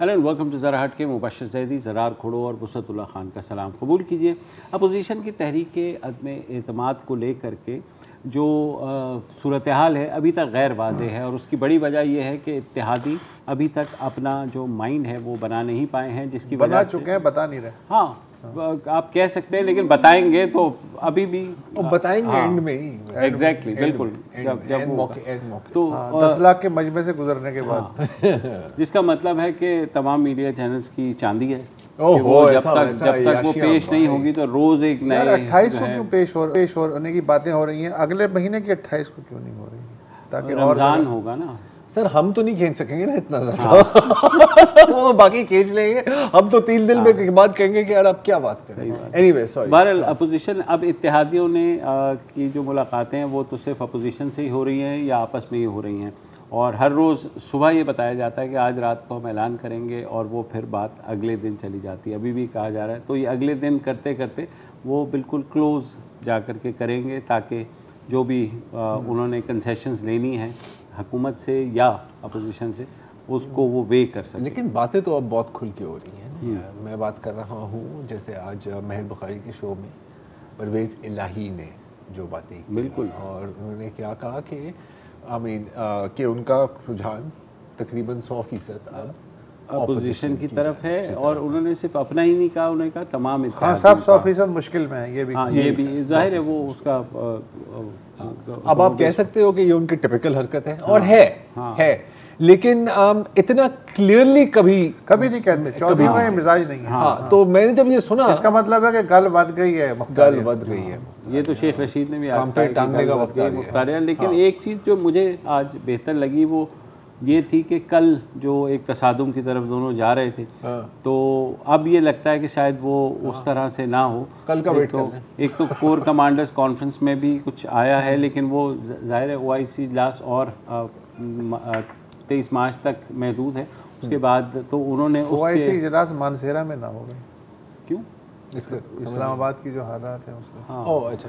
Hello and welcome to ज़रा हट के। मुबशर ज़ैदी, ज़रार खोड़ो और वसअतुल्लाह खान का सलाम कबूल कीजिए। अपोजिशन की तहरीक के अदम एतमाद को लेकर के जो सूरत हाल है अभी तक गैर वाज़ेह है, और उसकी बड़ी वजह यह है कि इत्तेहादी अभी तक अपना जो माइंड है वो बना नहीं पाए हैं, जिसकी बना चुके हैं, बता नहीं रहे। हाँ, आप कह सकते हैं, लेकिन बताएंगे तो अभी भी बताएंगे एंड में ही। एग्जैक्टली, बिल्कुल। जब मौके तो 10 लाख के मजमे से गुजरने के बाद जिसका मतलब है कि तमाम मीडिया चैनल्स की चांदी है। ओहो, जब तक वो पेश नहीं होगी तो रोज एक नए 28 को क्यों पेश होने की बातें हो रही हैं, अगले महीने की 28 को क्यों नहीं हो रही है? ताकि रमजान होगा ना सर, हम तो नहीं खींच सकेंगे ना इतना ज्यादा। वो बाकी खींच लेंगे, हम तो 3 दिन में के बाद कहेंगे कि यार अब क्या बात करें। Anyway, sorry. बहरहाल अपोजिशन, अब इत्तेहादियों ने की जो मुलाकातें हैं वो तो सिर्फ अपोजिशन से ही हो रही हैं या आपस में ही हो रही हैं, और हर रोज़ सुबह ये बताया जाता है कि आज रात को हम ऐलान करेंगे, और वो फिर बात अगले दिन चली जाती है। अभी भी कहा जा रहा है, तो ये अगले दिन करते करते वो बिल्कुल क्लोज़ जा कर के करेंगे, ताकि जो भी उन्होंने कंसेशंस लेनी है हुकूमत से या अपोजिशन से, उसको वो वे कर सकें। लेकिन बातें तो अब बहुत खुल के हो रही हैं। मैं बात कर रहा हूँ जैसे आज महर बुखारी के शो में परवेज़ इलाही ने जो बातें की, बिल्कुल, और उन्होंने क्या कहा कि कि उनका रुझान तकरीबन 100% अब अपोजिशन की तरफ है, और उन्होंने सिर्फ अपना ही नहीं कहा, उन्होंने कहा तमाम। हाँ साहब, 100% मुश्किल में है, ये भी। हाँ, ये भी जाहिर है वो उसका अब आप कह सकते हो कि ये उनकी टिपिकल हरकत है, और है, लेकिन इतना क्लियरली कभी नहीं कहते। चौधरी में मिजाज नहीं है। हाँ, तो मैंने जब ये सुना, इसका मतलब है कि गल बद गई है, गल बद गई है। ये तो शेख रशीद ने भी टांगने का वक्त मुख्तार है। लेकिन एक चीज़ जो मुझे आज बेहतर लगी वो ये थी कि कल जो एक तसादुम की तरफ दोनों जा रहे थे, तो अब ये लगता है कि शायद वो उस तरह से ना हो। कल का वेट करना है। एक तो कोर कमांडर्स कॉन्फ्रेंस में भी कुछ आया है, लेकिन वो ज़ाहिर है OIC इजलास और 23 मार्च तक महदूद है। उसके बाद तो उन्होंने OIC इजलास मानसेरा में ना हो गए। क्यों? इस्लामाबाद की जो हालात हैं उसमें। हाँ, ओह अच्छा,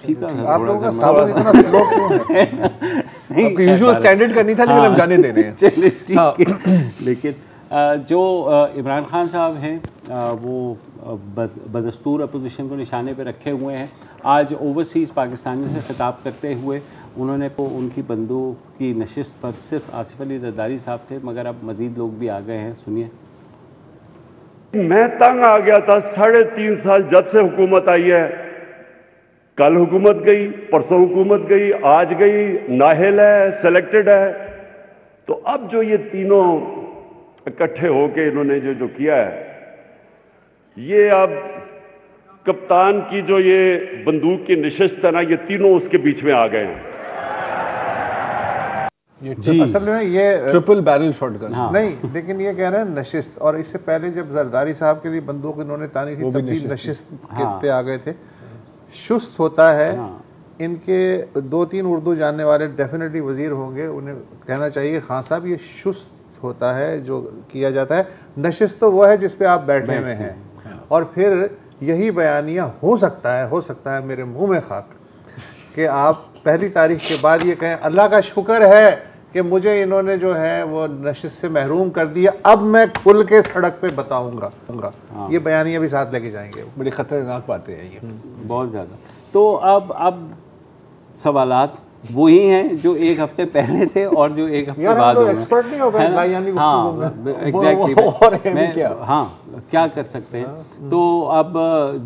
ठीक है। आप लोगों का साबर इतना स्लो क्यों है? आपको यूजुअल स्टैंडर्ड करनी था, लेकिन हम जाने दे रहे हैं। चलिए ठीक है। लेकिन जो इमरान खान साहब हैं वो बदस्तूर अपोजिशन को निशाने पे रखे हुए हैं। आज ओवरसीज़ पाकिस्तानी से खिताब करते हुए उन्होंने उनकी बंदूक की नशिस्त पर सिर्फ आसिफ अली जरदारी साहब थे, मगर अब मज़ीद लोग भी आ गए हैं। सुनिए। मैं तंग आ गया था 3.5 साल जब से हुकूमत आई है। कल हुकूमत गई, परसों हुकूमत गई, आज गई, नाहिल है, सेलेक्टेड है। तो अब जो ये तीनों इकट्ठे होके इन्होंने जो किया है, ये अब कप्तान की जो ये बंदूक की नशिस्त है ना, ये तीनों उसके बीच में आ गए हैं। ये असल में ये ट्रिपल बैरल शॉटगन नहीं, लेकिन ये कह रहे हैं नशिस्त, और इससे पहले जब जरदारी साहब के लिए बंदूक इन्होंने तानी थी तब भी नशिस्त पे आ गए थे। शुस्त होता है। इनके 2-3 उर्दू जानने वाले डेफिनेटली वजीर होंगे, उन्हें कहना चाहिए खान साहब ये शुस्त होता है जो किया जाता है। नशिस्त तो वो है जिस पे आप बैठे हुए हैं, और फिर यही बयानिया हो सकता है मेरे मुंह में खाक कि आप 1 तारीख के बाद ये कहें अल्लाह का शुक्र है कि मुझे इन्होंने जो है वो नशिस्त से महरूम कर दिया, अब मैं खुल के सड़क पे बताऊंगा। ये बयानियाँ भी साथ लेके जाएंगे। बड़ी खतरनाक बातें हैं ये, बहुत ज़्यादा। तो अब सवालात वही हैं जो एक हफ्ते पहले थे और जो एक हफ्ते बाद हुए। एक्सपर्ट नहीं हो गए। क्या कर सकते हैं। तो अब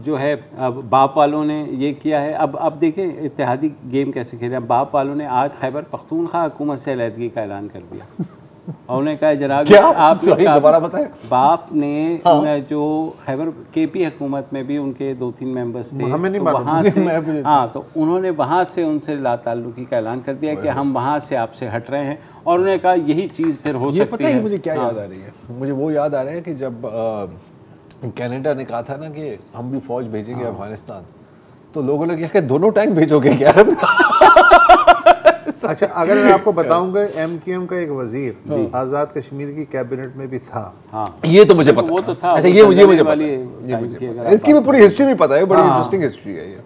जो है, अब बाप वालों ने ये किया है। अब देखें इत्तेहादी गेम कैसे खेले हैं। बाप वालों ने आज खैबर पख्तूनख्वा हुकूमत से अलहदगी का ऐलान कर दिया, और उन्होंने कहा जनाब आप दोबारा बताएं। बाप ने जो खैबर KP हुकूमत में भी उनके 2-3 मेंबर्स थे, हमें नहीं तो वहाँ से तो उन्होंने वहाँ से उनसे लाताल्लुकी का ऐलान कर दिया कि हम वहाँ से आपसे हट रहे हैं, और उन्होंने कहा यही चीज़ फिर हो सकती है। पता है मुझे क्या याद आ रही है? मुझे वो याद आ रहा है कि जब कनाडा ने कहा था ना कि हम भी फौज भेजेंगे अफगानिस्तान, तो लोगों ने कहा कि दोनों टैंक भेजोगे क्या? अच्छा, अगर मैं आपको बताऊंगा MQM का एक वजीर आज़ाद कश्मीर की कैबिनेट में भी था। हाँ, ये तो मुझे पता। वो तो था। अच्छा, ये मुझे पता है। इसकी भी पूरी हिस्ट्री भी पता है, बड़ी इंटरेस्टिंग हिस्ट्री है ये।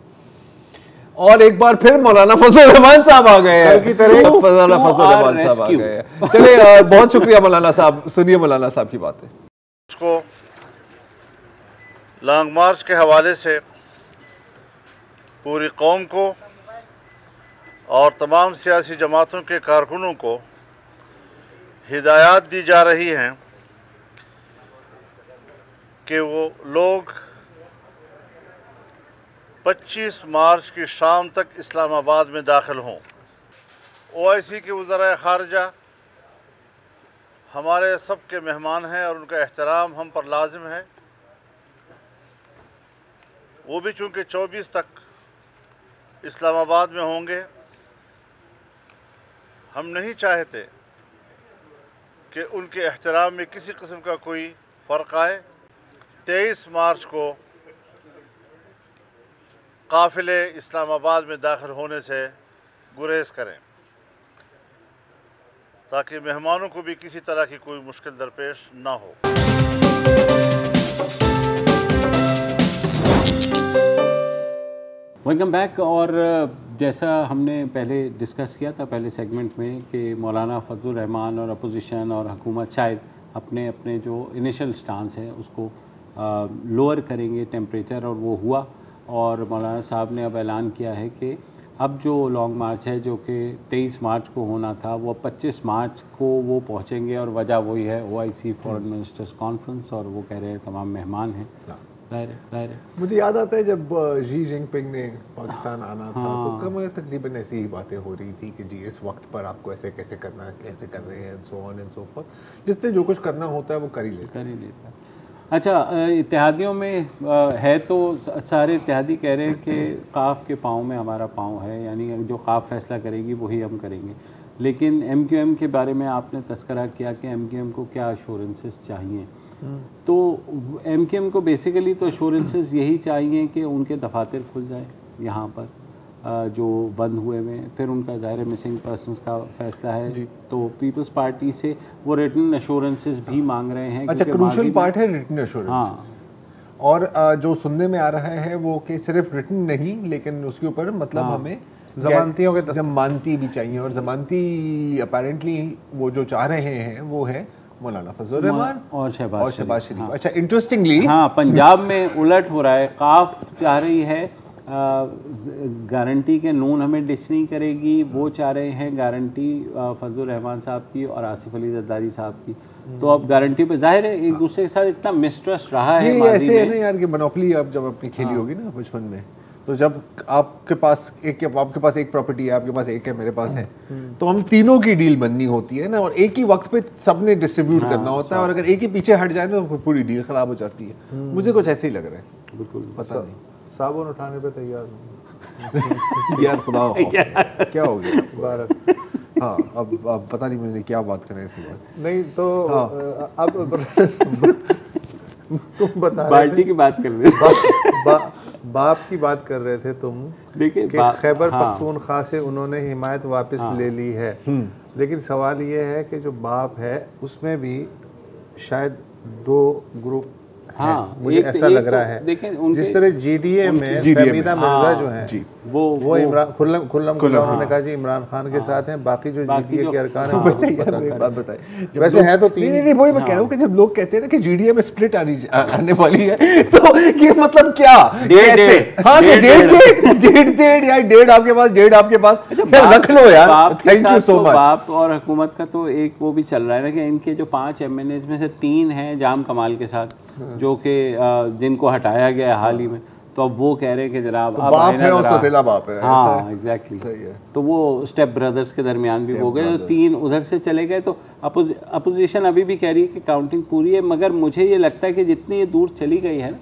और एक बार फिर मौलाना फजल रहमान साहब आ गए हैं, की तरह मौलाना फजल रहमान साहब आ गए हैं। चलिए बहुत शुक्रिया मौलाना साहब, सुनिए मौलाना साहब की बातें। उसको लॉन्ग मार्च के हवाले से पूरी कौम को और तमाम सियासी जमातों के कारकुनों को हिदायत दी जा रही हैं कि वो लोग 25 मार्च की शाम तक इस्लामाबाद में दाखिल हों। OIC के वज़राए ख़ारजा हमारे सब के मेहमान हैं और उनका एहतराम हम पर लाजिम है। वो भी चूँकि 24 तक इस्लामाबाद में होंगे, हम नहीं चाहते कि उनके एहतराम में किसी किस्म का कोई फ़र्क आए। 23 मार्च को काफ़िले इस्लामाबाद में दाखिल होने से गुरेज करें ताकि मेहमानों को भी किसी तरह की कोई मुश्किल दरपेश ना हो। Welcome back. और जैसा हमने पहले डिस्कस किया था पहले सेगमेंट में कि मौलाना फजल रहमान और अपोजिशन और हुकूमत शायद अपने अपने जो इनिशियल स्टांस है उसको लोअर करेंगे टेम्परेचर, और वो हुआ। और मौलाना साहब ने अब ऐलान किया है कि अब जो लॉन्ग मार्च है जो कि 23 मार्च को होना था वो 25 मार्च को वो पहुंचेंगे, और वजह वही है OIC फॉरेन मिनिस्टर्स कॉन्फ्रेंस, और वो कह रहे हैं तमाम मेहमान हैं। ज़ाहिर है मुझे याद आता है जब शी जिनपिंग ने पाकिस्तान आना था तो कम तकरीबन ऐसी ही बातें हो रही थी कि जी इस वक्त पर आपको ऐसे कैसे करना है, कैसे कर रहे हैं, so on and so fourth. जिसने जो कुछ करना होता है वो कर ही लेता है। अच्छा, इत्तेहादियों में है तो सारे इत्तेहादी कह रहे हैं कि काफ के पाँव में हमारा पाँव है, यानी जो काफ फैसला करेगी वही हम करेंगे। लेकिन MQM के बारे में आपने तस्करा किया कि MQM को क्या अश्योरेंसेस चाहिए। तो MQM को बेसिकली तो अश्योरेंसेस यही चाहिए कि उनके दफातर खुल जाए यहाँ पर जो बंद हुए में, फिर उनका ज़ाहिर मिसिंग पर्सनस का फैसला है तो पीपल्स पार्टी से वो रिटन अश्योरेंसेस भी मांग रहे हैं। अच्छा, क्रूशल पार्ट है रिटन अश्योरेंसेस। और जो सुनने में आ रहा है वो कि सिर्फ रिटन नहीं लेकिन उसके ऊपर मतलब हमें जमानतियों के जमानती भी चाहिए, और जमानती अपेरेंटली वो जो चाह रहे हैं वो है मौलाना फजल रहमान और शहबाज शरीफ। हाँ। अच्छा, इंटरेस्टिंगली हाँ, पंजाब में उलट हो रहा है। काफ चाह रही है गारंटी के नून हमें डिच नहीं करेगी, वो चाह रहे हैं गारंटी फजल रहमान साहब की और आसिफ अली जरदारी साहब की। तो अब गारंटी पे जाहिर है एक दूसरे के साथ इतना मिसट्रस्ट रहा है। ये ऐसे है ना यार कि मोनोपोली अब जब अपनी खेली होगी ना बचपन में, तो जब आपके पास एक प्रॉपर्टी है, आपके पास एक है, मेरे पास है, तो हम तीनों की डील बननी होती है ना, और एक ही वक्त पे सबने डिस्ट्रीब्यूट करना होता है, और अगर एक ही पीछे हट जाए तो पूरी डील खराब हो जाती है। मुझे कुछ ऐसे ही लग रहा है। बिल्कुल पता नहीं, साबुन उठाने पे तैयार यार खुदा क्या हो गया। हाँ, अब पता नहीं मैंने क्या बात करें ऐसी बात नहीं तो अब तुम बता बाल्टी की बात कर रहे थे, बाप की बात कर रहे थे तुम। देखिए खैबर पख्तूनख्वा से उन्होंने हिमायत वापस ले ली है, लेकिन सवाल ये है कि जो बाप है उसमें भी शायद 2 ग्रुप हाँ, मुझे ऐसा लग रहा है। जिस तरह GDA में फहमीदा मिर्जा जो हैं वो इमरान खुल्लम उन्होंने कहा जी इमरान खान के साथ हैं, बाकी जो GDA के अरकान हैं वैसे है तो 3। नहीं, वही मैं कह रहा हूँ कि जब लोग कहते हैं ना कि GDA में स्प्लिट आने वाली है तो ये मतलब क्या, कैसे? हाँ, डेढ़ आपके पास, डेढ़ आपके पास, रख लो यार। Thank you so much. बाप और हुकूमत का तो एक वो भी चल रहा है ना कि इनके जो 5 MNAs में से 3 हैं जाम कमाल के साथ, जो कि जिनको हटाया गया है हाल ही में, तो अब वो कह रहे हैं कि जनाब तो बाप है और सौतेला बाप है। हाँ, एग्जैक्टली। तो वो स्टेप ब्रदर्स के दरमियान भी हो गए, तो 3 उधर से चले गए। तो अपोजिशन अभी भी कह रही है कि काउंटिंग पूरी है, मगर मुझे ये लगता है कि जितनी ये दूर चली गई है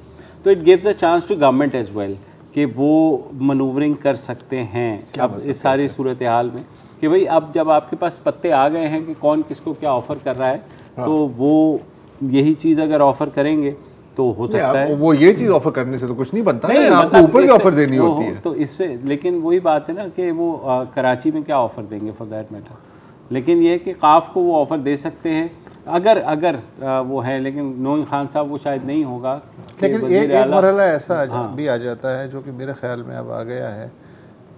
तो it gives a chance to government as well कि वो मनूवरिंग कर सकते हैं अब इस सारी सूरत हाल में, कि भाई अब जब आपके पास पत्ते आ गए हैं कि कौन किसको क्या ऑफ़र कर रहा है, तो वो यही चीज़ अगर ऑफ़र करेंगे तो हो सकता है। वो ये चीज़ ऑफ़र करने से तो कुछ नहीं बनता है, आपको ऊपर की ऑफ़र देनी होती है। तो इससे, लेकिन वही बात है ना कि वो कराची में क्या ऑफ़र देंगे फॉर दैट मैटर। लेकिन ये कि काफ को वो ऑफ़र दे सकते हैं अगर वो है, लेकिन नून खान साहब वो शायद नहीं होगा। लेकिन एक मरहला ऐसा भी आ जाता है जो कि मेरे ख्याल में अब आ गया है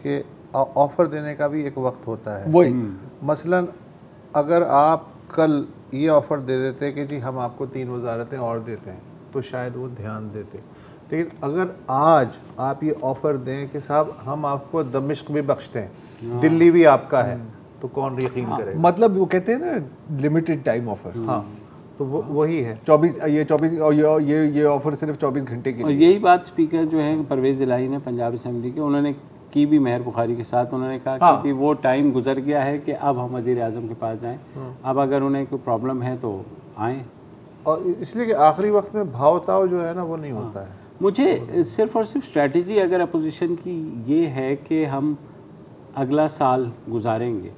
कि ऑफ़र देने का भी एक वक्त होता है। वही मसलन अगर आप कल ये ऑफ़र दे देते कि जी हम आपको 3 वजारतें और देते हैं तो शायद वो ध्यान देते, लेकिन अगर आज आप ये ऑफ़र दें कि साहब हम आपको दमिश्क भी बख्शते हैं, दिल्ली भी आपका है, तो कौन यकीन करेगा। मतलब वो कहते हैं ना लिमिटेड टाइम ऑफर। हाँ, तो वही है 24 और ये ऑफर सिर्फ 24 घंटे के और लिए। यही बात स्पीकर जो है परवेज़ इलाही ने पंजाब असेंबली के उन्होंने की भी मेहर बुखारी के साथ। उन्होंने कहा हाँ। कि वो टाइम गुजर गया है कि अब हम वज़ीर आज़म के पास जाएं, अब अगर उन्हें कोई प्रॉब्लम है तो आएँ। और इसलिए कि आखिरी वक्त में भाव-ताव जो है ना वो नहीं होता है। मुझे सिर्फ और सिर्फ स्ट्रैटेजी अगर अपोजिशन की ये है कि हम अगला साल गुजारेंगे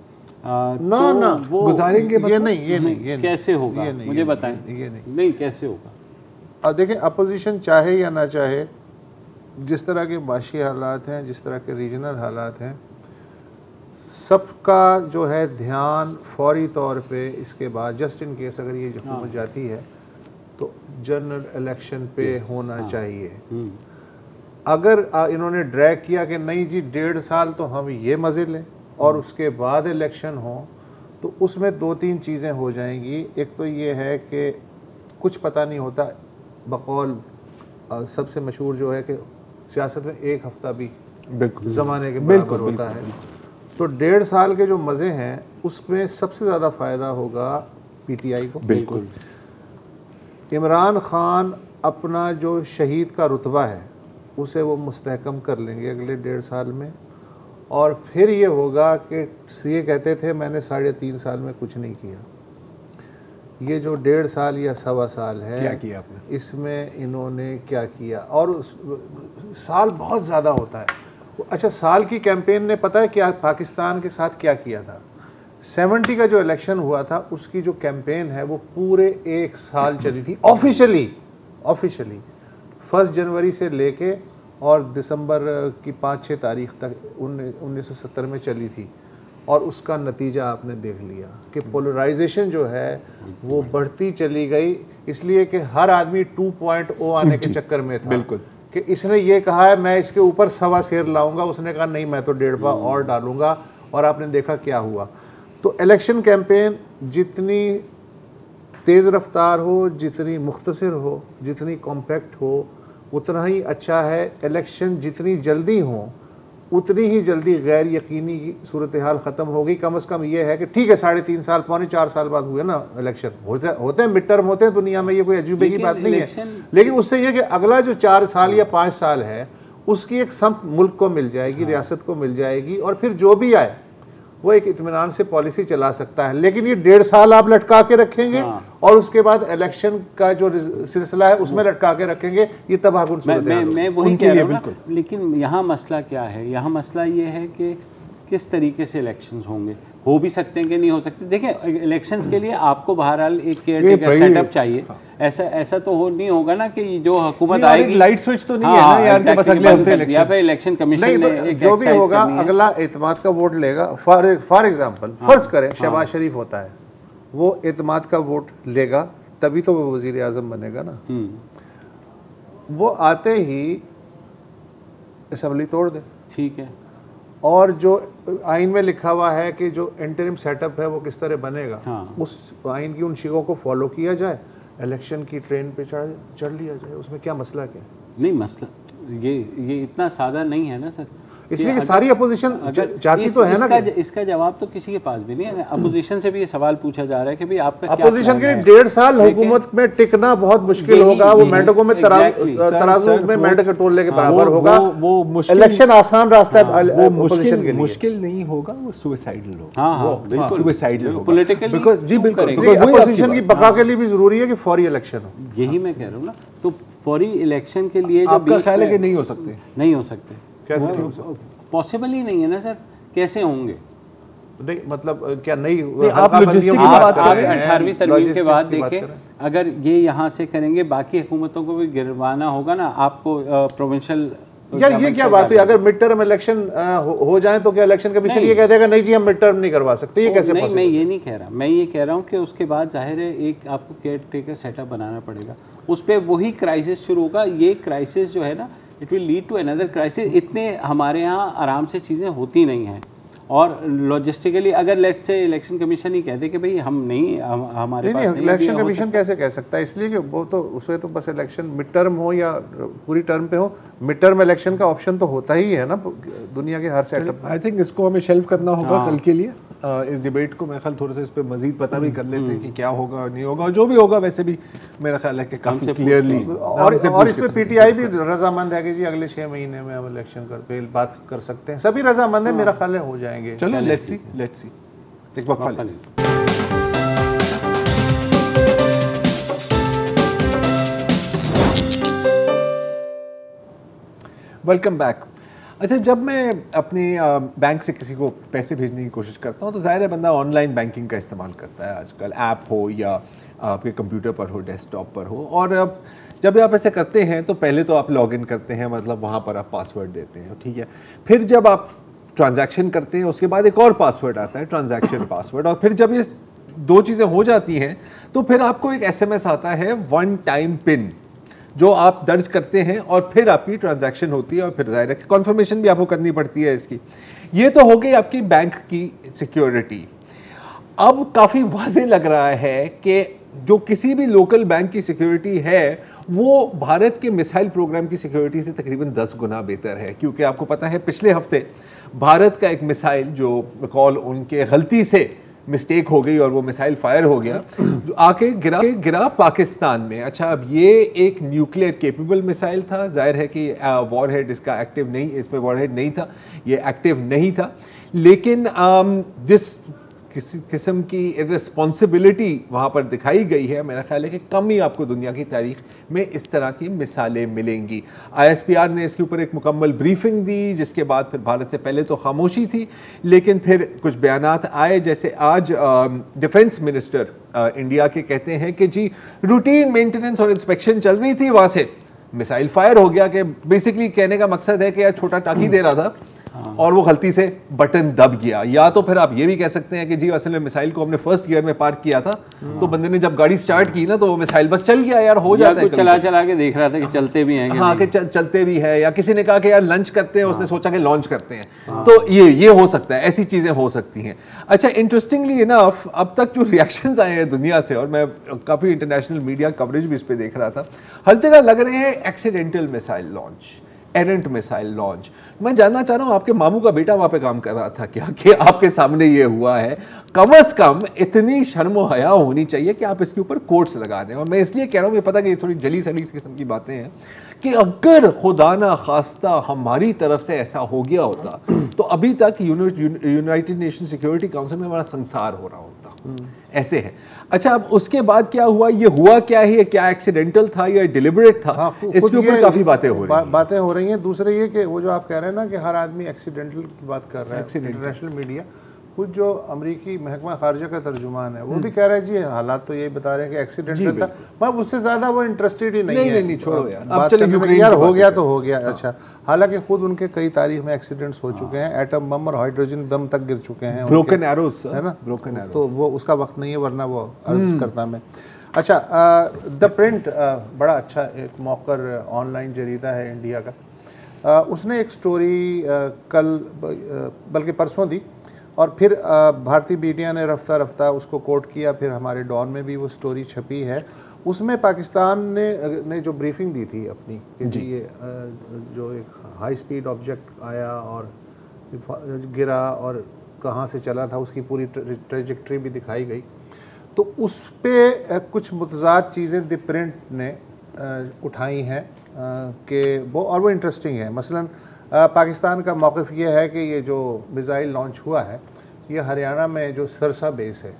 ना वो गुजारेंगे ये नहीं कैसे होगा, ये नहीं, मुझे बताएं। ये नहीं कैसे होगा। और देखें अपोजिशन चाहे या ना चाहे, जिस तरह के माशी हालात हैं, जिस तरह के रीजनल हालात हैं, सबका जो है ध्यान फौरी तौर पे इसके बाद जस्ट इन केस अगर ये हुकूमत जाती है तो जनरल इलेक्शन पे होना चाहिए। अगर इन्होंने ड्रैग किया कि नहीं जी 1.5 साल तो हम ये मज़े लें और उसके बाद इलेक्शन हो, तो उसमें 2-3 चीज़ें हो जाएंगी। एक तो ये है कि कुछ पता नहीं होता, बकौल सबसे मशहूर जो है कि सियासत में 1 हफ्ता भी बिल्कुल ज़माने के बराबर होता है। तो 1.5 साल के जो मज़े हैं उसमें सबसे ज़्यादा फ़ायदा होगा पीटीआई को। बिल्कुल। इमरान खान अपना जो शहीद का रुतबा है उसे वो मुस्तहकम कर लेंगे अगले 1.5 साल में, और फिर ये होगा कि ये कहते थे मैंने 3.5 साल में कुछ नहीं किया। ये जो 1.5 साल या 1.25 साल है, क्या किया आपने, इसमें इन्होंने क्या किया। और साल बहुत ज़्यादा होता है। अच्छा, साल की कैंपेन ने पता है क्या पाकिस्तान के साथ क्या किया था। 70 का जो इलेक्शन हुआ था उसकी जो कैंपेन है वो पूरे 1 साल चली थी ऑफिशियली 1 जनवरी से लेके और दिसंबर की 5-6 तारीख तक 1970 में चली थी। और उसका नतीजा आपने देख लिया कि पोलराइजेशन जो है वो बढ़ती चली गई, इसलिए कि हर आदमी 2.0 आने के चक्कर में था। बिल्कुल कि इसने ये कहा है मैं इसके ऊपर 1.25 सेर लाऊंगा, उसने कहा नहीं मैं तो 1.5 और डालूंगा, और आपने देखा क्या हुआ। तो इलेक्शन कैंपेन जितनी तेज़ रफ्तार हो, जितनी मुख्तसर हो, जितनी कॉम्पैक्ट हो, उतना ही अच्छा है। इलेक्शन जितनी जल्दी हो उतनी ही जल्दी गैर यकीनी की सूरत हाल ख़त्म होगी। कम अज़ कम ये है कि ठीक है 3.5 साल 4 साल बाद हुए ना इलेक्शन, होते हैं, मिड टर्म होते हैं दुनिया में, ये कोई अजूबे की बात नहीं है। लेकिन उससे ये कि अगला जो 4 साल या 5 साल है उसकी एक समत मुल्क को मिल जाएगी, रियासत को मिल जाएगी, और फिर जो भी आए वो एक इत्मीनान से पॉलिसी चला सकता है। लेकिन ये 1.5 साल आप लटका के रखेंगे और उसके बाद इलेक्शन का जो सिलसिला है उसमें लटका के रखेंगे, ये तबाहकुन सूरत है। मैं वही कह रहा हूं ना, लेकिन यहाँ मसला क्या है, यहाँ मसला ये है कि किस तरीके से इलेक्शंस होंगे, हो भी सकते हैं कि नहीं हो सकते। देखिए इलेक्शंस के लिए आपको बहरहाल एक केयरटेकर सेटअप चाहिए। ऐसा तो नहीं होगा ना कि जो हुकूमत आएगी लाइट स्विच तो नहीं है ना यार कि बस अगले हफ्ते इलेक्शन, या फिर इलेक्शन कमीशन ने जो भी होगा अगला एतमाद का वोट लेगा। फॉर एग्जांपल फर्ज करें शहबाज शरीफ होता है, वो एतमाद का वोट लेगा तभी तो वो वजीर आज़म बनेगा ना। वो आते ही असम्बली तोड़ दे, ठीक है, और जो आइन में लिखा हुआ है कि जो इंटरिम सेटअप है वो किस तरह बनेगा, उस आइन की उन शिकों को फॉलो किया जाए, इलेक्शन की ट्रेन पे चढ़ लिया जाए। उसमें क्या मसला, क्या नहीं मसला, ये इतना सादा नहीं है ना सर। इसलिए कि सारी अपोजिशन चाहती तो है ना। इसका जवाब तो किसी के पास भी नहीं है। अपोजिशन से भी ये सवाल पूछा जा रहा है कि भाई आपका अपोजिशन के लिए 1.5 साल हुकूमत में टिकना बहुत मुश्किल होगा। वो मेंढकों में तराजू में मेंढक टोलने के बराबर होगा। वो इलेक्शन आसान रास्ता है अपोजिशन के लिए, मुश्किल नहीं होगा, वो सुसाइडल होगा। हाँ बिल्कुल सुसाइडल होगा पॉलिटिकली। जी बिल्कुल, अपोजिशन की बका के लिए भी जरूरी है कि फौरी इलेक्शन हो। यही मैं कह रहा हूँ ना। तो फौरी इलेक्शन के लिए आपका ख्याल है कि नहीं हो सकते? नहीं हो सकते, कैसे पॉसिबल ही नहीं है ना सर। कैसे होंगे? नहीं मतलब क्या नहीं, आप लॉजिस्टिक की बात कर रहे हैं। 18वीं तरमीम के बाद देखें, अगर ये यहाँ से करेंगे बाकी हुकूमतों को भी गिरवाना होगा ना आपको प्रोविंशियल। यार ये क्या बात हुई? अगर मिड टर्म इलेक्शन हो जाए तो क्या इलेक्शन कमीशन ये कह देगा नहीं जी हम मिड टर्म नहीं करवा सकते? ये कैसे नहीं, मैं ये नहीं कह रहा। मैं ये कह रहा हूँ कि उसके बाद जाहिर है एक आपको केयर टेकर सेटअप बनाना पड़ेगा, उस पर वही क्राइसिस शुरू होगा। ये क्राइसिस जो है ना, it will lead to another crisis. इतने हमारे यहाँ आराम से चीज़ें होती नहीं हैं, और लॉजिस्टिकली अगर लेट्स से इलेक्शन कमीशन ही कहते कि भाई हम नहीं, हमारे पास नहीं, इलेक्शन कमीशन कैसे कह सकता है, इसलिए कि वो तो उसमें तो बस इलेक्शन मिड टर्म हो या पूरी टर्म पे हो, मिड टर्म इलेक्शन का ऑप्शन तो होता ही है ना दुनिया के हर सेटअप। आई थिंक इसको हमें शेल्व करना होगा कल के लिए। इस डिबेट को मेरा ख्याल थोड़ा सा इस पर मजीद पता भी कर लेते हैं कि क्या होगा और नहीं होगा, और जो भी होगा वैसे भी मेरा ख्याल है कि काफ़ी क्लियरली, और इसमें पीटीआई भी रजामंद है कि जी अगले 6 महीने में हम इलेक्शन पे बात कर सकते हैं, सभी रजामंद है, मेरा ख्याल है हो जाएंगे। चलो लेट्स सी एक वक्त खा लें। Welcome back. अच्छा, जब मैं अपने बैंक से किसी को पैसे भेजने की कोशिश करता हूँ तो ज़ाहिर है बंदा ऑनलाइन बैंकिंग का इस्तेमाल करता है आजकल, ऐप हो या आपके कंप्यूटर पर हो, डेस्कटॉप पर हो। और जब आप ऐसे करते हैं तो पहले तो आप लॉगिन करते हैं, मतलब वहाँ पर आप पासवर्ड देते हैं, ठीक है। फिर जब आप ट्रांजैक्शन करते हैं उसके बाद एक और पासवर्ड आता है, ट्रांजैक्शन पासवर्ड। और फिर जब ये दो चीज़ें हो जाती हैं तो फिर आपको एक SMS आता है वन टाइम पिन, जो आप दर्ज करते हैं और फिर आपकी ट्रांजैक्शन होती है, और फिर जाहिर है कॉन्फर्मेशन भी आपको करनी पड़ती है इसकी। ये तो हो गई आपकी बैंक की सिक्योरिटी। अब काफ़ी वाज़ेह लग रहा है कि जो किसी भी लोकल बैंक की सिक्योरिटी है वो भारत के मिसाइल प्रोग्राम की सिक्योरिटी से तकरीबन 10 गुना बेहतर है, क्योंकि आपको पता है पिछले हफ्ते भारत का एक मिसाइल जो कॉल उनके गलती से मिस्टेक हो गई और वो मिसाइल फायर हो गया, आके गिरा पाकिस्तान में। अच्छा, अब ये एक न्यूक्लियर केपेबल मिसाइल था, जाहिर है कि वॉरहेड इसका एक्टिव नहीं, इस पर वॉरहेड नहीं था, ये एक्टिव नहीं था, लेकिन जिस किसी किस्म की इर्रेस्पॉन्सिबिलिटी वहाँ पर दिखाई गई है, मेरा ख्याल है कि कम ही आपको दुनिया की तारीख में इस तरह की मिसालें मिलेंगी। ISPR ने इसके ऊपर एक मुकम्मल ब्रीफिंग दी, जिसके बाद फिर भारत से पहले तो खामोशी थी, लेकिन फिर कुछ बयानात आए, जैसे आज डिफेंस मिनिस्टर इंडिया के कहते हैं कि जी रूटीन मेंटेनेंस और इंस्पेक्शन चल रही थी, वहाँ से मिसाइल फायर हो गया। कि बेसिकली कहने का मकसद है कि यार छोटा टाकी दे रहा था और वो गलती से बटन दब गया। या तो फिर आप ये भी कह सकते हैं कि जी असल में मिसाइल को हमने फर्स्ट गियर में पार्क किया था, तो बंदे ने जब गाड़ी स्टार्ट की ना तो वो मिसाइल बस चल गया, यार हो जाता है, चला के देख रहा था कि चलते भी हैं, हाँ कि चलते भी है, या किसी ने कहा कि यार लंच करते हैं, उसने सोचा कि लॉन्च करते हैं, तो ये हो सकता है, ऐसी चीजें हो सकती हैं। अच्छा, इंटरेस्टिंगली इनफ अब तक जो रिएक्शंस आए हैं दुनिया से, और मैं काफी इंटरनेशनल मीडिया कवरेज भी इस पे देख रहा था, हर जगह लग रहे हैं accidental missile launch, errant missile launch. मैं जानना चाह रहा हूं आपके मामू का बेटा वहां पे काम कर रहा था क्या, कि आपके सामने ये हुआ है? कम से कम इतनी शर्म और हया होनी चाहिए कि आप इसके ऊपर कोट्स लगा दें। और मैं इसलिए कह रहा हूं, मुझे पता कि ये थोड़ी जली सड़ी किस्म की बातें हैं, कि अगर खुदा ना खास्ता हमारी तरफ से ऐसा हो गया होता तो अभी तक यूनाइटेड नेशन सिक्योरिटी काउंसिल में हमारा संसार हो रहा होता। ऐसे है। अच्छा, अब उसके बाद क्या हुआ, ये हुआ क्या है, क्या एक्सीडेंटल था या डिलिबरेट था? हाँ, इसके ऊपर काफी बातें हो रही हैं। दूसरे ये कि वो जो आप कह रहे हैं ना कि हर आदमी एक्सीडेंटल की बात कर रहा है, इंटरनेशनल मीडिया, कुछ जो अमेरिकी महकमा खारजा का तर्जुमान है वो भी कह रहा है जी हालात तो यही बता रहे हैं कि एक्सीडेंटल था, मैं उससे ज्यादा वो इंटरेस्टेड ही नहीं है। नहीं छोड़ो यार, अब चलिए यार हो गया तो हो गया। अच्छा, हालांकि खुद उनके कई तारीख में एक्सीडेंट्स हो चुके हैं, एटम बम और हाइड्रोजन बम तक गिर चुके हैं, ब्रोकन एरोस है ना, ब्रोकन एरो, तो वो उसका वक्त नहीं है, वरना वो अर्ज करता मैं। अच्छा, द प्रिंट बड़ा अच्छा एक मौकर ऑनलाइन जरीदा है इंडिया का, उसने एक स्टोरी कल बल्कि परसों दी, और फिर भारतीय मीडिया ने रफ्ता रफ्ता उसको कोट किया, फिर हमारे डॉन में भी वो स्टोरी छपी है। उसमें पाकिस्तान ने जो ब्रीफिंग दी थी अपनी कि जी ये जो एक हाई स्पीड ऑब्जेक्ट आया और गिरा और कहाँ से चला था, उसकी पूरी ट्रेजेक्ट्री भी दिखाई गई, तो उस पर कुछ मुतज़ाद चीज़ें द प्रिंट ने उठाई हैं कि वो इंटरेस्टिंग है। मसलन पाकिस्तान का मौक़िफ़ ये है कि ये जो मिसाइल लॉन्च हुआ है ये हरियाणा में जो सरसा बेस है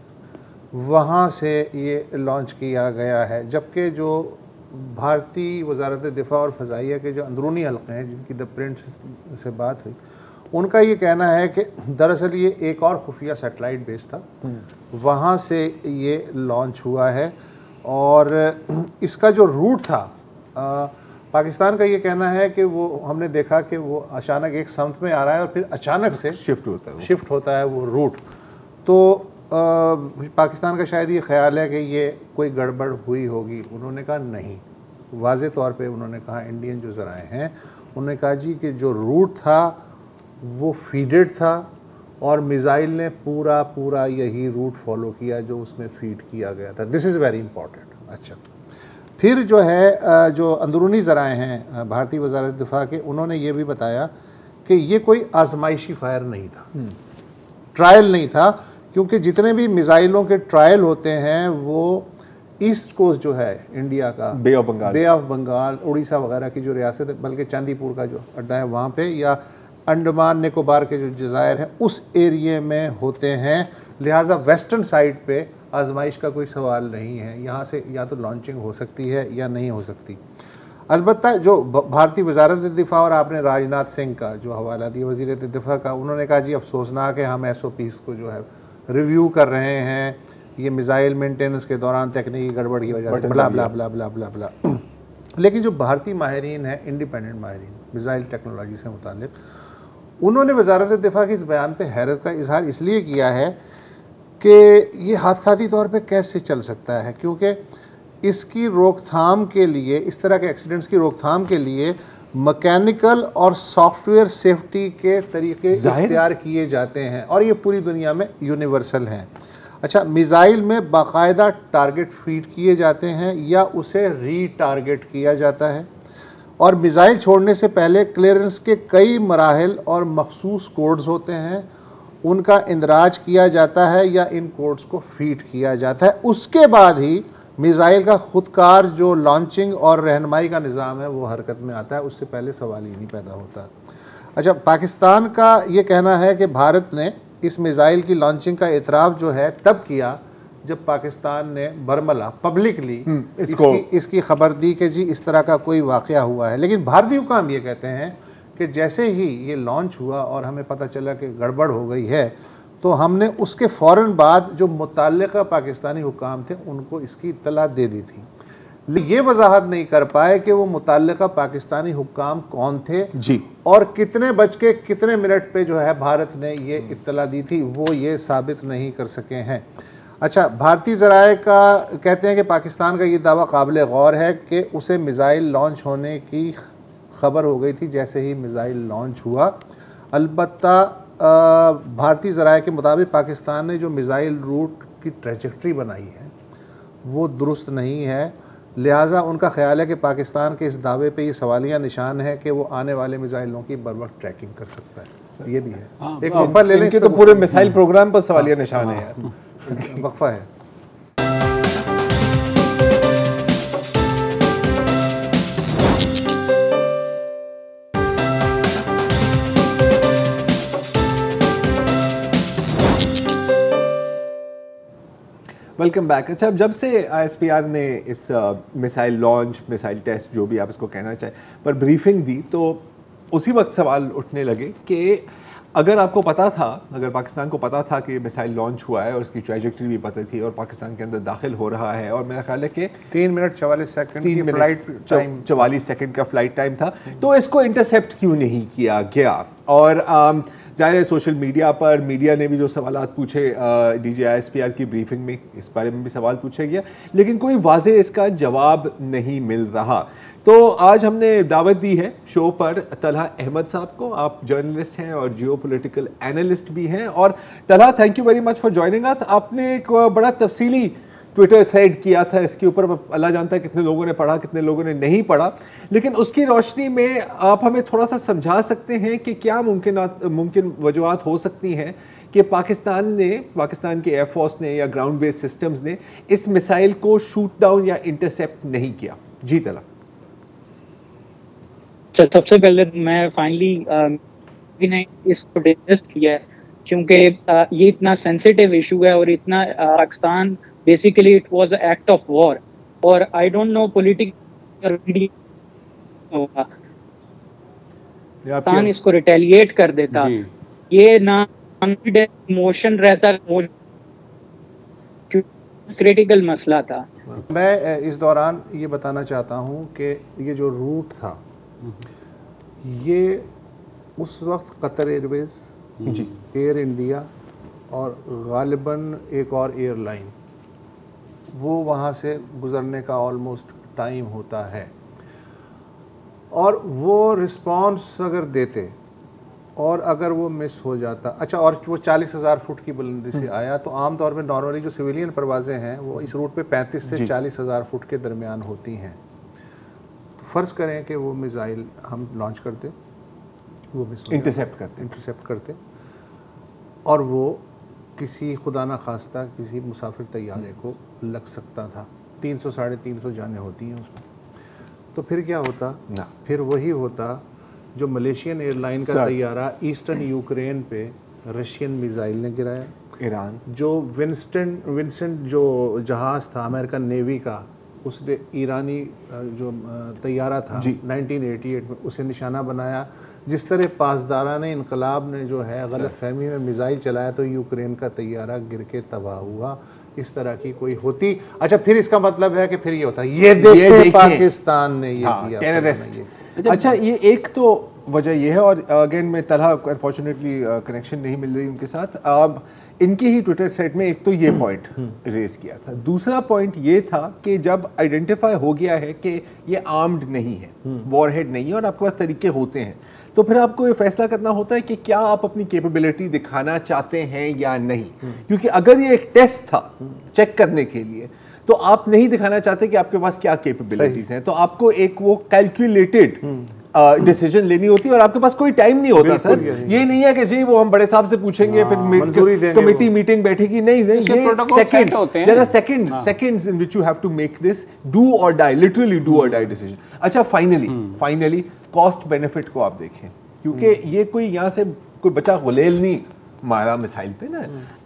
वहाँ से ये लॉन्च किया गया है, जबकि जो भारतीय वज़ारत दिफ़ा और फ़ज़ाइया के जो अंदरूनी हल्के हैं जिनकी द प्रिंट से बात हुई, उनका ये कहना है कि दरअसल ये एक और खुफिया सैटेलाइट बेस था, वहाँ से ये लॉन्च हुआ है। और इसका जो रूट था, पाकिस्तान का ये कहना है कि वो हमने देखा कि वो अचानक एक समत में आ रहा है और फिर अचानक से शिफ्ट होता है वो रूट। तो पाकिस्तान का शायद ये ख्याल है कि ये कोई गड़बड़ हुई होगी। उन्होंने कहा नहीं, वाज़े तौर पे उन्होंने कहा इंडियन जो ज़राए हैं उन्होंने कहा जी कि जो रूट था वो फीडेड था और मिसाइल ने पूरा यही रूट फॉलो किया जो उसमें फीड किया गया था। This is very important. अच्छा, फिर जो है जो अंदरूनी ज़राए हैं भारतीय वज़ारत दिफ़ा के, उन्होंने ये भी बताया कि ये कोई आजमाइशी फायर नहीं था, ट्रायल नहीं था, क्योंकि जितने भी मिसाइलों के ट्रायल होते हैं वो ईस्ट कोस्ट जो है इंडिया का, बे ऑफ बंगाल, उड़ीसा वगैरह की जो रियासत है, बल्कि चांदीपुर का जो अड्डा है वहाँ पे, या अंडमान निकोबार के जो जज़ायर हैं उस एरिए में होते हैं। लिहाजा वेस्टर्न साइड पे आजमाइश का कोई सवाल नहीं है, यहाँ से या तो लॉन्चिंग हो सकती है या नहीं हो सकती। अलबत्ता जो भारतीय वज़ारत दिफ़ा और आपने राजनाथ सिंह का जो हवाला दिया वज़ीर दिफ़ा का, उन्होंने कहा जी अफसोसनाक है, हम SOPs को जो है रिव्यू कर रहे हैं, ये मिसाइल मेंटेनेंस के दौरान तकनीकी गड़बड़ की वजह से ब्ला ब्ला ब्ला ब्ला ब्ला ब्ला। लेकिन जो भारतीय माहिरीन हैं, इंडिपेंडेंट माहिरीन मिसाइल टेक्नोलॉजी से मुतालिक, उन्होंने वज़ारत दिफ़ा के इस बयान पर हैरत का इजहार इसलिए किया है कि ये हादसाती तौर पे कैसे चल सकता है, क्योंकि इसकी रोकथाम के लिए, इस तरह के एक्सीडेंट्स की रोकथाम के लिए मैकेनिकल और सॉफ्टवेयर सेफ्टी के तरीके इख्तियार किए जाते हैं और ये पूरी दुनिया में यूनिवर्सल हैं। अच्छा, मिसाइल में बाकायदा टारगेट फीड किए जाते हैं या उसे री-टारगेट किया जाता है, और मिसाइल छोड़ने से पहले क्लियरेंस के कई मराहिल और मखसूस कोड्स होते हैं, उनका इंदराज किया जाता है या इन कोड्स को फीड किया जाता है। उसके बाद ही मिसाइल का खुदकार जो लॉन्चिंग और रहनुमाई का निज़ाम है वो हरकत में आता है, उससे पहले सवाल ही नहीं पैदा होता। अच्छा, पाकिस्तान का ये कहना है कि भारत ने इस मिसाइल की लॉन्चिंग का एतराफ़ जो है तब किया जब पाकिस्तान ने बरमला पब्लिकली इसकी खबर दी कि जी इस तरह का कोई वाक़या हुआ है। लेकिन भारतीय हुकाम ये कहते हैं कि जैसे ही ये लॉन्च हुआ और हमें पता चला कि गड़बड़ हो गई है, तो हमने उसके फ़ौरन बाद जो मुतल्लिक़ा पाकिस्तानी हुकाम थे उनको इसकी इत्तला दे दी थी। लेकिन ये वजाहत नहीं कर पाए कि वो मुतल्लिक़ा पाकिस्तानी हुकाम कौन थे जी, और कितने बज के कितने मिनट पे जो है भारत ने ये इत्तला दी थी, वो ये साबित नहीं कर सके हैं। अच्छा, भारतीय ज़राए का कहते हैं कि पाकिस्तान का ये दावा काबिल गौर है कि उसे मिसाइल लॉन्च होने की खबर हो गई थी जैसे ही मिसाइल लॉन्च हुआ। अलबत्ता भारतीय ज़राए के मुताबिक पाकिस्तान ने जो मिसाइल रूट की ट्रैजेक्टरी बनाई है वो दुरुस्त नहीं है, लिहाजा उनका ख्याल है कि पाकिस्तान के इस दावे पे ये सवालिया निशान है कि वो आने वाले मिसाइलों की बर वक्त ट्रैकिंग कर सकता है। ये भी है एक वक्फा ले लें, तो पूरे मिसाइल प्रोग्राम पर सवालिया निशान है यार। वक्फा है। Welcome back. अच्छा, जब से ISPR ने इस मिसाइल लॉन्च, मिसाइल टेस्ट, जो भी आप इसको कहना चाहें, पर ब्रीफिंग दी, तो उसी वक्त सवाल उठने लगे कि अगर आपको पता था, अगर पाकिस्तान को पता था कि मिसाइल लॉन्च हुआ है और उसकी ट्रैजेक्टरी भी पता थी और पाकिस्तान के अंदर दाखिल हो रहा है, और मेरा ख्याल है कि 3 मिनट 44 सेकंड की फ्लाइट टाइम, 44 सेकंड का फ्लाइट टाइम था, तो इसको इंटरसेप्ट क्यों नहीं किया गया? और ज़ाहिर है सोशल मीडिया पर मीडिया ने भी जो सवालात पूछे DG ISPR की ब्रीफिंग में, इस बारे में भी सवाल पूछा गया, लेकिन कोई वाज़े इसका जवाब नहीं मिल रहा। तो आज हमने दावत दी है शो पर तलहा अहमद साहब को। आप जर्नलिस्ट हैं और जियोपॉलिटिकल एनालिस्ट भी हैं। और Talha, thank you very much for joining us. आपने एक बड़ा तफसीली ट्विटर थ्रेड किया था इसके ऊपर, अल्लाह जानता है कितने लोगों ने पढ़ा, कितने लोगों ने नहीं पढ़ा, लेकिन उसकी रोशनी में आप हमें थोड़ा सा समझा सकते हैं कि क्या मुमकिन वजूहात हो सकती हैं कि पाकिस्तान के एयरफोर्स ने या ग्राउंड बेस्ड सिस्टम्स ने इस मिसाइल को शूट डाउन या इंटरसेप्ट नहीं किया? जी तला। सबसे पहले मैं फाइनली इसको डिस्कस किया है क्योंकि ये इतना सेंसिटिव इशू है और इतना Pakistan basically it was a act of war, और आई डोंट नो पॉलिटिकल होगा पाकिस्तान इसको रिटेलिएट कर देता, ये ना इमोशन रहता, क्रिटिकल मसला था। मैं इस दौरान ये बताना चाहता हूँ कि ये जो रूट था ये उस वक्त कतर एयरवेज, एयर इंडिया और गालिबन एक और एयरलाइन, वो वहाँ से गुज़रने का ऑलमोस्ट टाइम होता है। और वो रिस्पॉन्स अगर देते और अगर वो मिस हो जाता, अच्छा, और वो 40,000 फुट की बुलंदी से आया, तो आमतौर पर नॉर्मली जो सिविलियन परवाज़ें हैं वो इस रूट पे 35 से 40,000 फुट के दरमियान होती हैं। तो फ़र्ज़ करें कि वो मिसाइल हम लॉन्च करते, वो मिस इंटरसेप्ट करते और वो किसी खुदा ना खास्ता किसी मुसाफिर तैयारे को लग सकता था। 300 साढ़े 300 जाने होती हैं उसमें, तो फिर क्या होता ना, फिर वही होता जो मलेशियन एयरलाइन का तैयारा ईस्टर्न यूक्रेन पे रशियन मिसाइल ने गिराया, ईरान जो विंसेंट जो जहाज़ था अमेरिकन नेवी का, उसने ईरानी जो तैयारा था 1988 में उसे निशाना बनाया। जिस तरह पासदारान इनकलाब ने जो है गलत फहमी में मिसाइल चलाया तो यूक्रेन का तैयारा गिर के तबाह हुआ। इस तरह की कोई होती, अच्छा, फिर इसका मतलब है कि फिर ये होता ये देख पाकिस्तान ने ये किया टेररिस्ट। अच्छा, ये एक तो वजह ये है, और अगेन में तलहा अनफॉर्चुनेटली कनेक्शन नहीं मिल रही उनके साथ। अब इनकी ही ट्विटर थ्रेड में एक तो ये पॉइंट रेज किया था, दूसरा पॉइंट ये था कि जब आइडेंटिफाई हो गया है कि ये आर्म्ड नहीं है, वॉरहेड नहीं है, और आपके पास तरीके होते हैं, तो फिर आपको ये फैसला करना होता है कि क्या आप अपनी कैपेबिलिटी दिखाना चाहते हैं या नहीं। क्योंकि अगर ये एक टेस्ट था चेक करने के लिए, तो आप नहीं दिखाना चाहते कि आपके पास क्या कैपेबिलिटीज हैं, तो आपको एक वो कैलकुलेटेड डिसीजन लेनी होती है, और आपके पास कोई टाइम नहीं होता सर। ये नहीं है कि जी वो हम बड़े साहब से पूछेंगे फिर कमेटी मीटिंग बैठेगी, नहीं, ये seconds, there are seconds in which you have to make this do or die, literally do or die decision. अच्छा, फाइनली कॉस्ट बेनिफिट को आप देखें, क्योंकि ये कोई यहाँ से कोई बचा गुलेल नहीं मारा मिसाइल पे ना।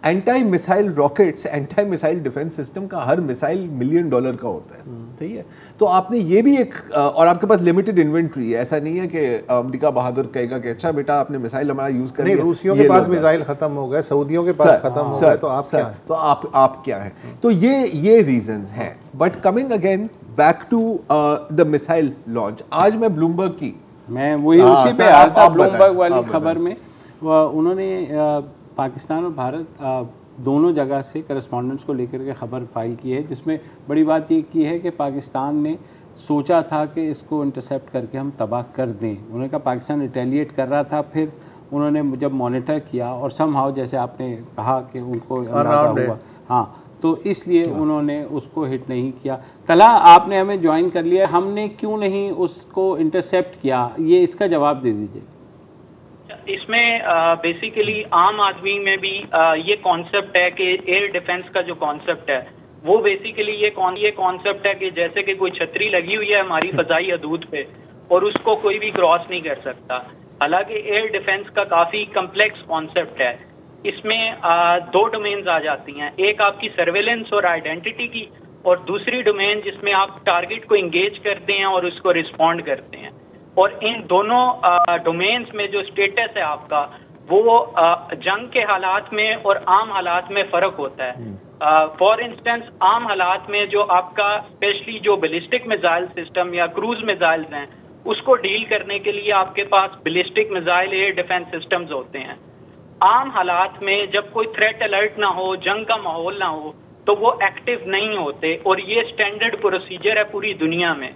Anti missile rockets, anti missile defence system का हर मिसाइल $1 मिलियन का होता है, सही है। तो आपने ये भी एक, और आपके पास लिमिटेड इन्वेंट्री है, ऐसा नहीं है कि अमेरिका बहादुर कहेगा कि अच्छा बेटा आपने मिसाइल हमारा यूज कर लिया। रूसियों के पास मिसाइल खत्म हो गए, सऊदियों के पास खत्म हो गए, तो आप क्या हैं? तो आप क्या हैं? तो ये रीजंस हैं। But coming again back to the missile launch, आज मैं ब्लूमबर्ग की, मैं वही उसी पे आया था, ब्लूमबर्ग वाली खबर में उन्होंने पाकिस्तान और भारत दोनों जगह से करस्पॉन्डेंट्स को लेकर के खबर फाइल की है, जिसमें बड़ी बात ये की है कि पाकिस्तान ने सोचा था कि इसको इंटरसेप्ट करके हम तबाह कर दें। उन्होंने कहा पाकिस्तान रिटेलिएट कर रहा था, फिर उन्होंने जब मॉनिटर किया और समहाउ जैसे आपने कहा कि उनको अंदाजा हुआ, हाँ, तो इसलिए उन्होंने उसको हिट नहीं किया। तला, आपने हमें ज्वाइन कर लिया, हमने क्यों नहीं उसको इंटरसेप्ट किया, ये इसका जवाब दे दीजिए। इसमें बेसिकली आम आदमी में भी ये कॉन्सेप्ट है कि एयर डिफेंस का जो कॉन्सेप्ट है वो बेसिकली ये कॉन्सेप्ट है कि जैसे कि कोई छतरी लगी हुई है हमारी फजाई हदूद पे और उसको कोई भी क्रॉस नहीं कर सकता। हालांकि एयर डिफेंस का काफी कम्प्लेक्स कॉन्सेप्ट है। इसमें दो डोमेन्स आ जाती हैं, एक आपकी सर्वेलेंस और आइडेंटिटी की, और दूसरी डोमेन जिसमें आप टारगेट को इंगेज करते हैं और उसको रिस्पॉन्ड करते हैं। और इन दोनों डोमेन्स में जो स्टेटस है आपका वो जंग के हालात में और आम हालात में फर्क होता है। फॉर इंस्टेंस आम हालात में जो आपका स्पेशली जो बैलिस्टिक मिसाइल सिस्टम या क्रूज मिसाइल्स हैं उसको डील करने के लिए आपके पास ballistic missile air defence systems होते हैं। आम हालात में जब कोई थ्रेट अलर्ट ना हो, जंग का माहौल ना हो, तो वो एक्टिव नहीं होते, और ये स्टैंडर्ड प्रोसीजर है पूरी दुनिया में।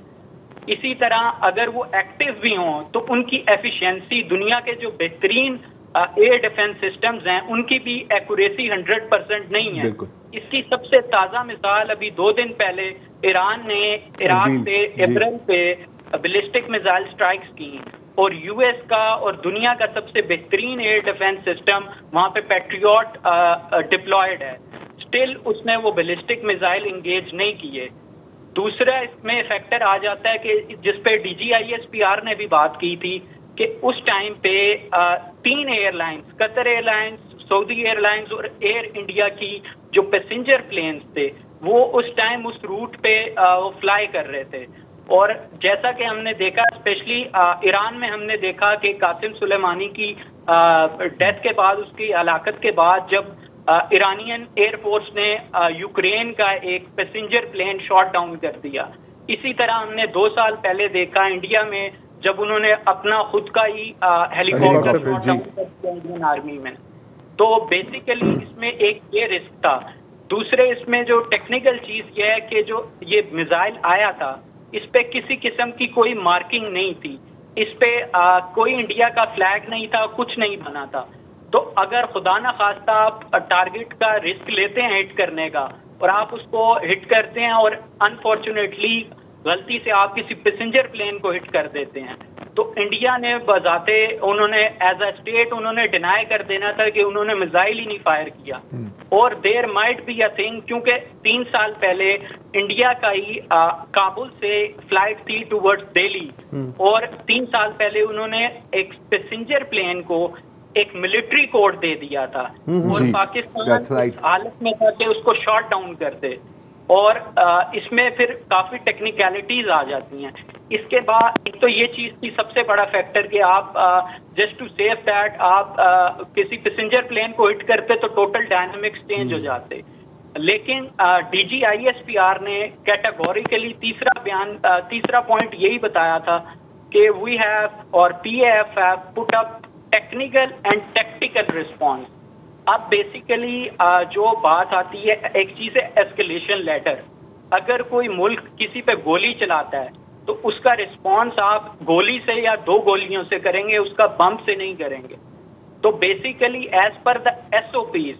इसी तरह अगर वो एक्टिव भी हों तो उनकी एफिशिएंसी, दुनिया के जो बेहतरीन एयर डिफेंस सिस्टम्स हैं उनकी भी एक्यूरेसी 100% नहीं है। इसकी सबसे ताज़ा मिसाल अभी 2 दिन पहले ईरान ने इराक से अप्रैल पे बैलिस्टिक मिसाइल स्ट्राइक्स की, और यूएस का और दुनिया का सबसे बेहतरीन एयर डिफेंस सिस्टम वहां पे पैट्रियट डिप्लॉयड है, स्टिल उसने वो बैलिस्टिक मिसाइल इंगेज नहीं किए। दूसरा इसमें फैक्टर आ जाता है कि जिसपे DGISPR ने भी बात की थी कि उस टाइम पे 3 airlines, Qatar airlines, Saudi airlines और एयर इंडिया की जो पैसेंजर प्लेन्स थे वो उस टाइम उस रूट पे वो फ्लाई कर रहे थे। और जैसा कि हमने देखा, स्पेशली ईरान में हमने देखा कि कासिम सुलेमानी की डेथ के बाद, उसकी हलाकत के बाद, जब ईरानियन एयरफोर्स ने यूक्रेन का एक पैसेंजर प्लेन शॉट डाउन कर दिया। इसी तरह हमने 2 साल पहले देखा इंडिया में जब उन्होंने अपना खुद का ही हेलीकॉप्टर शॉट डाउन कर दिया इंडियन आर्मी में। तो बेसिकली इसमें एक ये रिस्क था। दूसरे इसमें जो टेक्निकल चीज ये है कि जो ये मिसाइल आया था इस पे किसी किस्म की कोई मार्किंग नहीं थी, इस पे कोई इंडिया का फ्लैग नहीं था, कुछ नहीं बना था। तो अगर खुदा ना खास्ता आप टारगेट का रिस्क लेते हैं हिट करने का और आप उसको हिट करते हैं और अनफॉर्चुनेटली गलती से आप किसी पैसेंजर प्लेन को हिट कर देते हैं, तो इंडिया ने बजाते उन्होंने एज अ स्टेट उन्होंने डिनाई कर देना था कि उन्होंने मिसाइल ही नहीं फायर किया। और there might be a thing, क्योंकि 3 साल पहले इंडिया का ही काबुल से फ्लाइट थी टुवर्ड्स दिल्ली और 3 साल पहले उन्होंने एक पैसेंजर प्लेन को एक मिलिट्री कोड दे दिया था और पाकिस्तान इस हालत में था कि उसको शॉट डाउन कर दे। और इसमें फिर काफी टेक्निकलिटीज आ जाती हैं। इसके बाद एक तो ये चीज थी सबसे बड़ा फैक्टर कि आप जस्ट टू सेव दैट आप किसी पैसेंजर प्लेन को हिट करते तो टोटल डायनामिक्स चेंज हो जाते। लेकिन DGISPR ने कैटेगोरिकली तीसरा पॉइंट यही बताया था कि वी हैव और PAF have put up technical and tactical response. अब बेसिकली जो बात आती है, एक चीज है एस्केलेशन लेटर। अगर कोई मुल्क किसी पे गोली चलाता है तो उसका रिस्पॉन्स आप गोली से या 2 गोलियों से करेंगे, उसका बम से नहीं करेंगे। तो basically as per the SOPs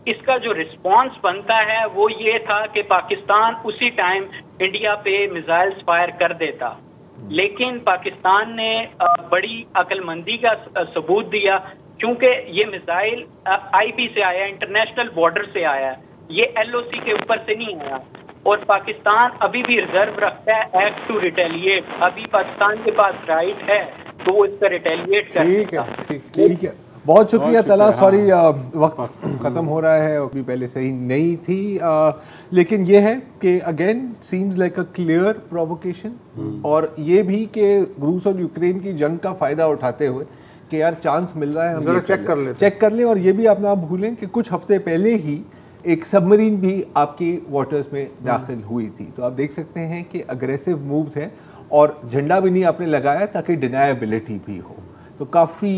इसका जो रिस्पॉन्स बनता है वो ये था कि पाकिस्तान उसी टाइम इंडिया पे मिसाइल्स फायर कर देता, लेकिन पाकिस्तान ने बड़ी अक्लमंदी का सबूत दिया क्योंकि ये मिसाइल IP से आया, इंटरनेशनल बॉर्डर से आया, ये LOC के ऊपर से नहीं आया। और पाकिस्तान अभी भी रिजर्व रखता है एक्ट टू रिटेलिएट। अभी पाकिस्तान के पास राइट है तो वो इसका रिटेलिएट कर सकता है। ठीक है, बहुत शुक्रिया तला। सॉरी वक्त ख़त्म हो रहा है, अभी पहले सही नहीं थी, लेकिन ये है कि again seems like a clear provocation और ये भी कि रूस और यूक्रेन की जंग का फ़ायदा उठाते हुए कि यार चांस मिल रहा है, हम चेक कर लें। और ये भी आप ना भूलें कि कुछ हफ्ते पहले ही एक सबमरीन भी आपकी वाटर्स में दाखिल हुई थी। तो आप देख सकते हैं कि अग्रेसिव मूव्स हैं और झंडा भी नहीं आपने लगाया ताकि डिनायबिलिटी भी हो। तो काफ़ी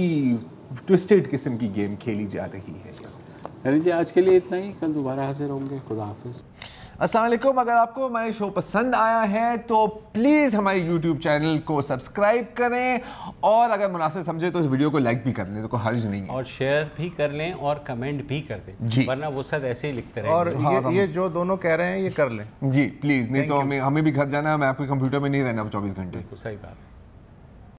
ट्विस्टेड किस्म की गेम खेली जा रही है। जी आज के लिए इतना ही, कल दोबारा हाजिर होंगे। खुदा हाफिज़। अस्सलाम वालेकुम। अगर आपको हमारे शो पसंद आया है तो प्लीज़ हमारे YouTube चैनल को सब्सक्राइब करें और अगर मुनासिब समझे तो इस वीडियो को लाइक भी कर लें, तो कोई हर्ज नहीं है, और शेयर भी कर लें और कमेंट भी कर दें जी, वरना वो सब ऐसे ही लिखते रहें। और ये जो दोनों कह रहे हैं ये कर लें जी प्लीज़, नहीं तो हमें भी घर जाना है, मैं आपके कंप्यूटर में नहीं रहना 24 घंटे। सही बात।